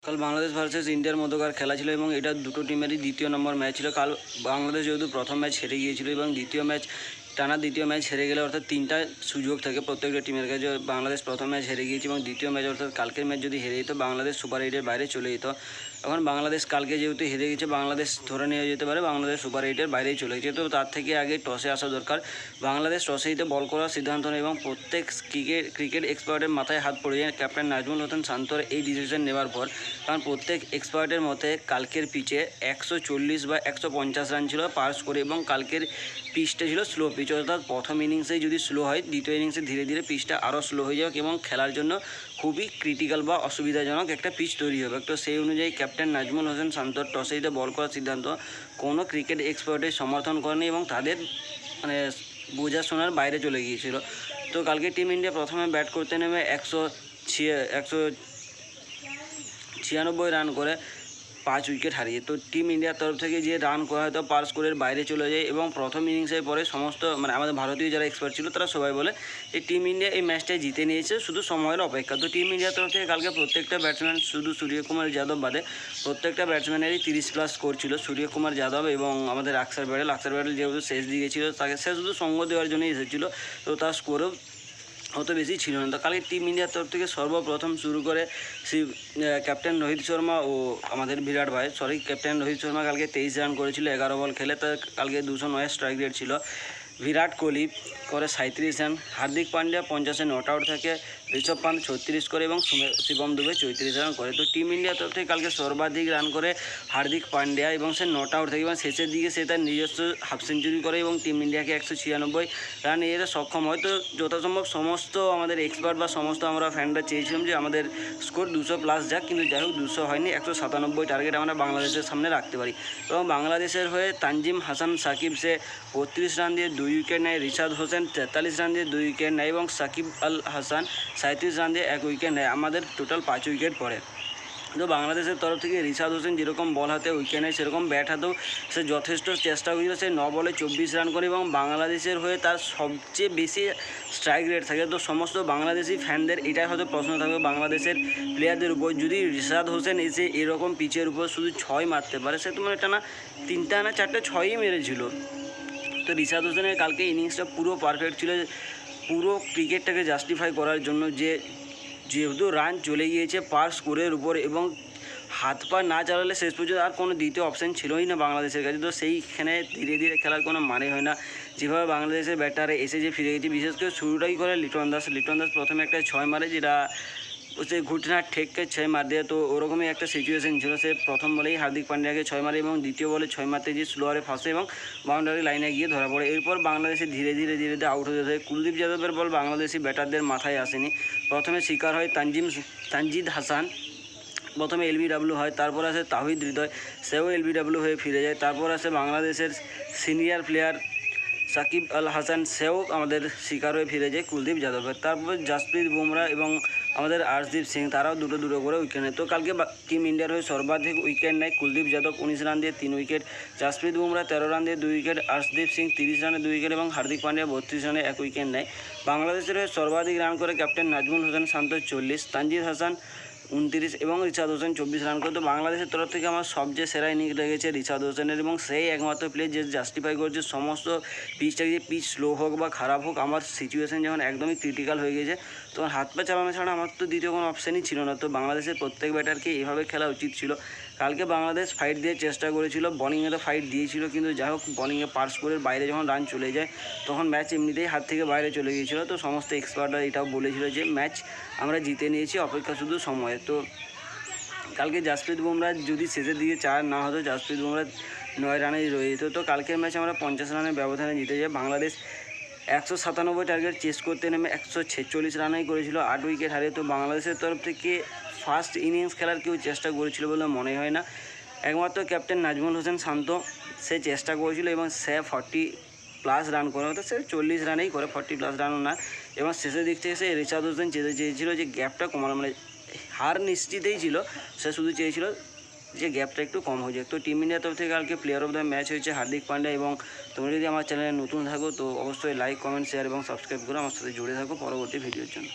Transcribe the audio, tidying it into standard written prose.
কাল বাংলাদেশ ভার্সেস ইন্ডিয়ার মধ্যকার খেলা ছিল এবং এটা দুটো টিমেরই দ্বিতীয় নম্বর ম্যাচ ছিল। কাল বাংলাদেশ যেহেতু প্রথম ম্যাচ হেরে গিয়েছিল এবং দ্বিতীয় ম্যাচ হেরে গেলে অর্থাৎ তিনটা সুযোগ থাকে প্রত্যেকটা টিমের কাছে। বাংলাদেশ প্রথম ম্যাচ হেরে গিয়েছে এবং দ্বিতীয় ম্যাচ অর্থাৎ কালকের ম্যাচ যদি হেরে যেত বাংলাদেশ সুপার এইটের বাইরে চলে যেত। এখন বাংলাদেশ কালকে যেহেতু হেরে গেছে, বাংলাদেশ ধরে নিয়ে যেতে পারে বাংলাদেশ সুপার এইটের বাইরেই চলে গেছে। তো তার থেকে আগে টসে আসা দরকার। বাংলাদেশ টসে জিতে বল করার সিদ্ধান্ত নেয় এবং প্রত্যেক ক্রিকেট এক্সপার্টের মাথায় হাত পড়ে যায় ক্যাপ্টেন নাজমুল হোসেন শান্তর এই ডিসিশন নেওয়ার পর। কারণ প্রত্যেক এক্সপার্টের মতে কালকের পিচে 140 বা 150 রান ছিল পার স্কোরে এবং কালকের পিচটা ছিল স্লো পিচ, অর্থাৎ প্রথম ইনিংসেই যদি স্লো হয় দ্বিতীয় ইনিংসে ধীরে ধীরে পিচটা আরও স্লো হয়ে যাবে এবং খেলার জন্য খুবই ক্রিটিক্যাল বা অসুবিধাজনক একটা পিচ তৈরি হবে। তো সেই অনুযায়ী ক্যাপ্টেন নাজমুল হোসেন শান্তর টসে জিতে বল করার সিদ্ধান্ত কোনো ক্রিকেট এক্সপার্টের সমর্থন করেনি এবং তাদের বোঝাশোনার বাইরে চলে গিয়েছিল। তো কালকে টিম ইন্ডিয়া প্রথমে ব্যাট করতে নেমে 196 রান করে 5 উইকেট হারিয়ে। তো টিম ইন্ডিয়ার তরফ থেকে যে রান করা হয়তো পার স্কোরের বাইরে চলে যায় এবং প্রথম ইনিংসের পরে সমস্ত আমাদের ভারতীয় যারা এক্সপার্ট ছিল তারা সবাই বলে এই টিম ইন্ডিয়া এই ম্যাচটাই জিতে নিয়েছে, শুধু সময়ের অপেক্ষা। তো টিম ইন্ডিয়ার তরফ থেকে কালকে প্রত্যেকটা ব্যাটসম্যান, শুধু সূর্যকুমার যাদব বাদে প্রত্যেকটা ব্যাটসম্যানেরই 30+ স্কোর ছিল। সূর্যকুমার যাদব এবং আমাদের আকসার প্যাটেল যেহেতু শেষ দিকে ছিল, তাকে সে শুধু সঙ্গ দেওয়ার জন্যই এসেছিলো, তো তার স্কোরও অত বেশি ছিল না। তো কালকে টিম ইন্ডিয়ার তরফ থেকে সর্বপ্রথম শুরু করে ক্যাপ্টেন রোহিত শর্মা ও আমাদের ক্যাপ্টেন রোহিত শর্মা কালকে 23 রান করেছিল 11 বল খেলে। তার কালকে 209 স্ট্রাইক রেট ছিল। বিরাট কোহলি করে 37 রান, হার্দিক পান্ডিয়া 50-এ নট আউট থাকে, ঋষভ পান্ত 36 করে এবং শিবম দুবে 34 রান করে। তো টিম ইন্ডিয়ার তরফ থেকে কালকে সর্বাধিক রান করে হার্দিক পান্ডিয়া এবং সে নট আউট থাকে এবং শেষের দিকে সে তার নিজস্ব হাফ সেঞ্চুরি করে এবং টিম ইন্ডিয়াকে 196 রান এর সক্ষম হয়। তো যথাসম্ভব সমস্ত আমাদের এক্সপার্ট বা সমস্ত আমরা ফ্যানরা চেয়েছিলাম যে আমাদের স্কোর 200+ যাক, কিন্তু যাই হোক 200 হয়নি। 197 টার্গেট আমরা বাংলাদেশের সামনে রাখতে পারি। এবং বাংলাদেশের হয়ে তানজিম হাসান সাকিব সে 32 রান দিয়ে 2 উইকেট নেয়, রিশাদ হোসেন 43 রান দিয়ে 2 উইকেট নেয় এবং সাকিব আল হাসান 37 রান দিয়ে 1 উইকেট নেয়। আমাদের টোটাল 5 উইকেট পড়ে। তো বাংলাদেশের তরফ থেকে রিশাদ হোসেন যেরকম বল হাতে উইকেট নেয় সেরকম ব্যাট হাতেও সে যথেষ্ট চেষ্টা করেছিল। সে 9 বলে 24 রান করে এবং বাংলাদেশের হয়ে তার সবচেয়ে বেশি স্ট্রাইক রেট থাকে। তো সমস্ত বাংলাদেশি ফ্যানদের এটাই হয়তো প্রশ্ন থাকবে বাংলাদেশের প্লেয়ারদের উপর, যদি রিশাদ হোসেন এসে এরকম পিচের উপর শুধু 6 মারতে পারে, সে তো টানা 3টা না 4টে 6ই মেরেছিল। তো রিশাদ হোসেনের কালকে ইনিংসটা পুরো পারফেক্ট ছিল পুরো ক্রিকেটটাকে জাস্টিফাই করার জন্য, যেহেতু রান চলে গিয়েছে পার স্কোরের উপর এবং হাত পা না চালালে শেষ পর্যন্ত আর কোনো দ্বিতীয় অপশান ছিলই না বাংলাদেশের কাছে। তো সেইখানে ধীরে ধীরে খেলার কোনো মানে হয় না। যেভাবে বাংলাদেশের ব্যাটারে এসে যে ফিরে গেছে, বিশেষ করে শুরুটাই করে লিটন দাস প্রথমে একটা 6 মারে, যেটা সে ঘুটনা ঠেককে 6 মার দেয়। তো ওরকমই একটা সিচুয়েশন ছিল। সে প্রথম বলেই হার্দিক পান্ডিয়াকে 6 মারে এবং দ্বিতীয় বলে 6 মারতে গিয়ে স্লোয়ারে ফাঁসে এবং বাউন্ডারি লাইনে গিয়ে ধরা পড়ে। এরপর বাংলাদেশে ধীরে ধীরে আউট হতে থাকে। কুলদীপ যাদবের বল বাংলাদেশি ব্যাটারদের মাথায় আসেনি। প্রথমে শিকার হয় তানজিদ হাসান, প্রথমে LBW হয়, তারপর আসে তাহিদ হৃদয়, সেও LBW হয়ে ফিরে যায়। তারপর আসে বাংলাদেশের সিনিয়র প্লেয়ার সাকিব আল হাসান, সেও আমাদের শিকার হয়ে ফিরে যায় কুলদীপ যাদবের। তারপর জাসপ্রীত বুমরা এবং আমাদের আর্শদীপ সিং, তারাও দুটো করে উইকেট নেয়। তো কালকে টিম ইন্ডিয়ার হয়ে সর্বাধিক উইকেট নেয় কুলদীপ যাদব 19 রান দিয়ে 3 উইকেট, জাসপ্রীত বুমরা 13 রান দিয়ে 2 উইকেট, আর্শদীপ সিং 30 রানে 2 উইকেট এবং হার্দিক পান্ডিয়া 32 রানে 1 উইকেট নেয়। বাংলাদেশের হয়ে সর্বাধিক রান করে ক্যাপ্টেন নাজমুল হোসেন শান্ত 40, তানজিদ হাসান 29 এবং রিশাদ হোসেন 24 রান করে। তো বাংলাদেশের তরফ থেকে আমার সবচেয়ে সেরা ইনিংস লেগেছে রিশাদ হোসেনের এবং সেই একমাত্র প্লেয়ার যে জাস্টিফাই করছে সমস্ত পিচটাকে, যে পিচ স্লো হোক বা খারাপ হোক, আমার সিচুয়েশান যখন একদমই ক্রিটিক্যাল হয়ে গেছে তখন হাত পা চালানো ছাড়া আমার তো দ্বিতীয় কোনো অপশানই ছিল না। তো বাংলাদেশের প্রত্যেক ব্যাটারকে এভাবে খেলা উচিত ছিল। কালকে বাংলাদেশ ফাইট দিয়ে চেষ্টা করেছিল, বলিংয়েরও ফাইট দিয়েছিল, কিন্তু যাই হোক বলিংয়ে পার স্কোরের বাইরে যখন রান চলে যায় তখন ম্যাচ এমনিতেই হাত থেকে বাইরে চলে গিয়েছিল। তো সমস্ত এক্সপার্টরা এটাও বলেছিল যে ম্যাচ আমরা জিতে নিয়েছি, অপেক্ষা শুধু সময়। তো কালকে জাসপ্রীত বুমরা যদি শেষের দিকে 4 না হতো, জাসপ্রীত বুমরা 9 রানেই রয়ে যেত। তো কালকের ম্যাচে আমরা 50 রানের ব্যবধানে জিতে যাই। বাংলাদেশ 197 টার্গেট চেস করতে নেমে 146 রানেই করেছিল, 8 উইকেট হারিয়ে। তো বাংলাদেশের তরফ থেকে ফার্স্ট ইনিংস খেলার কেউ চেষ্টা করেছিল বলে মনে হয় না। একমাত্র ক্যাপ্টেন নাজমুল হোসেন শান্ত সে চেষ্টা করেছিল এবং সে 40+ রান করে, হতো সে 40 রানেই করে, 40+ রানও না। এবং শেষের দিক থেকে সে রিশাদ হোসেন চেয়েছিল যে গ্যাপটা কমানো, হার নিশ্চিতই ছিল, সে শুধু চেয়েছিল যে গ্যাপটা একটু কম হয়ে যায়। তো টিম ইন্ডিয়ার তরফ থেকে কালকে প্লেয়ার অফ দ্য ম্যাচ হয়েছে হার্দিক পান্ডিয়া। এবং তোমরা যদি আমার চ্যানেলে নতুন থাকো তো অবশ্যই লাইক, কমেন্ট, শেয়ার এবং সাবস্ক্রাইব করে আমার সাথে জুড়ে থাকো পরবর্তী ভিডিওর জন্য।